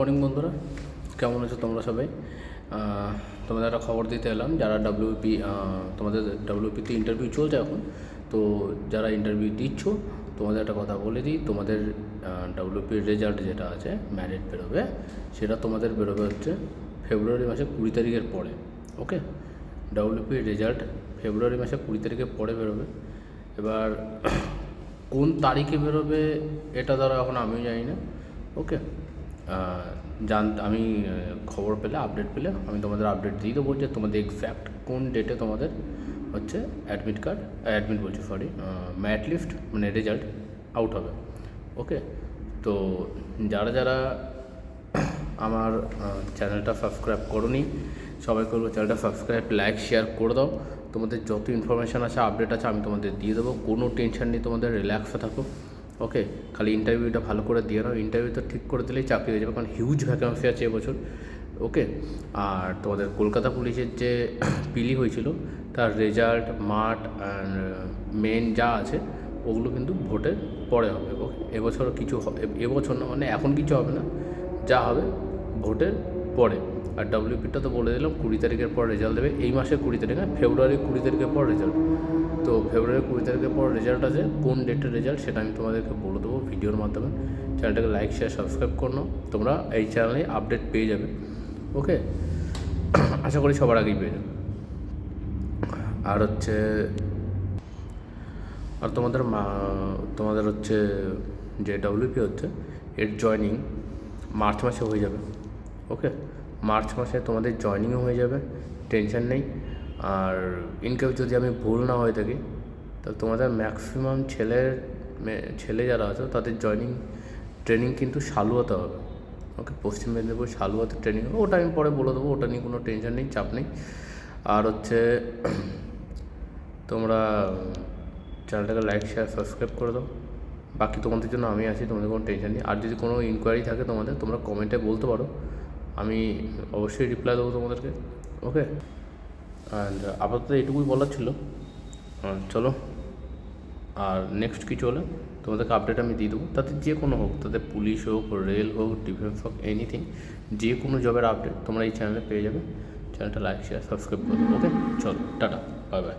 Morning বন্ধুরা, কেমন আছো তোমরা সবাই? তোমাদের একটা খবর দিতে এলাম। যারা তোমাদের ডাব্লিউপিতে ইন্টারভিউ চলছে এখন, তো যারা ইন্টারভিউ দিচ্ছ তোমাদের একটা কথা বলে দিই, তোমাদের ডাব্লিউপির রেজাল্ট যেটা আছে ম্যারিট বেরোবে, সেটা তোমাদের বেরোবে হচ্ছে ফেব্রুয়ারি মাসে 20 তারিখের পরে। ওকে, ডাব্লিউপির রেজাল্ট ফেব্রুয়ারি মাসে 20 তারিখের পরে বেরোবে। এবার কোন তারিখে বেরোবে এটা ধরো এখন আমিও জানি না। ওকে, আমি খবর পেলে, আপডেট পেলে আমি তোমাদের আপডেট দিয়ে দেবো যে তোমাদের এক্স্যাক্ট কোন ডেটে তোমাদের হচ্ছে ম্যাট লিস্ট মানে রেজাল্ট আউট হবে। ওকে, তো যারা যারা আমার চ্যানেলটা সাবস্ক্রাইব করোনি সবাই করবো, চ্যানেলটা সাবস্ক্রাইব, লাইক, শেয়ার করে দাও। তোমাদের যত ইনফরমেশান আছে, আপডেট আছে, আমি তোমাদের দিয়ে দেবো। কোনো টেনশন নেই, তোমাদের রিল্যাক্সে থাকো। ওকে, খালি ইন্টারভিউটা ভালো করে দিয়ে নাও। ইন্টারভিউটা ঠিক করে দিলেই চাকরি হয়ে যাবে, কারণ হিউজ ভ্যাকেন্সি আছে এবছর। ওকে, আর তোমাদের কলকাতা পুলিশের যে পিলি হয়েছিল তার রেজাল্ট, মাঠ অ্যান্ড মেন যা আছে ওগুলো কিন্তু ভোটের পরে হবে। ওকে, এবছর এবছর না, মানে এখন কিছু হবে না, যা হবে ভোটের পরে। আর ডাব্লিউপিটা তো বলে দিলাম 20 তারিখের পর রেজাল্ট দেবে, এই মাসের 20 তারিখ না, ফেব্রুয়ারি 20 তারিখের পর রেজাল্ট। তো ফেব্রুয়ারি 20 তারিখের পর রেজাল্ট আছে, কোন ডেটের রেজাল্ট সেটা আমি তোমাদেরকে বলে দেবো ভিডিওর মাধ্যমে। চ্যানেলটাকে লাইক, শেয়ার, সাবস্ক্রাইব করো, তোমরা এই চ্যানেলে আপডেট পেয়ে যাবে। ওকে, আশা করি সবার আগেই পেয়ে যাবে। আর তোমাদের হচ্ছে যে ডাব্লিউপি হচ্ছে এর জয়নিং মার্চ মাসে হয়ে যাবে। ওকে, মার্চ মাসে তোমাদের জয়নিংও হয়ে যাবে, টেনশন নেই। আর ইনকেস যদি আমি ভুল না হয়ে থাকি, তাহলে তোমাদের ম্যাক্সিমাম ছেলে যারা আছে তাদের ট্রেনিং কিন্তু সালুয়াতে হবে। ওকে, পশ্চিম মেদিনীপুর সালুয়াতে ট্রেনিং হবে, ওটা আমি পরে বলে দেবো, ওটা নিয়ে কোনো টেনশন নেই, চাপ নেই। আর তোমরা চ্যানেলটাকে লাইক, শেয়ার, সাবস্ক্রাইব করে দাও। বাকি তোমাদের জন্য আমি আছি, তোমাদের কোনো টেনশন নেই। আর যদি কোনো ইনকোয়ারি থাকে তোমরা কমেন্টে বলতে পারো, আমি অবশ্যই রিপ্লাই দেবো তোমাদেরকে। ওকে, অ্যান্ড আপাতত এটুকুই বলার ছিল। চলো, আর নেক্সট কিছু হলে তোমাদেরকে আপডেট আমি দিয়ে দেবো, তাতে যে কোনো হোক, তাতে পুলিশ হোক, রেল হোক, ডিফেন্স হোক, এনিথিং, যে কোনো জবের আপডেট তোমরা এই চ্যানেলে পেয়ে যাবে। চ্যানেলটা লাইক, শেয়ার, সাবস্ক্রাইব করে দেবো। ওকে, চলো, টাটা, বাই বাই।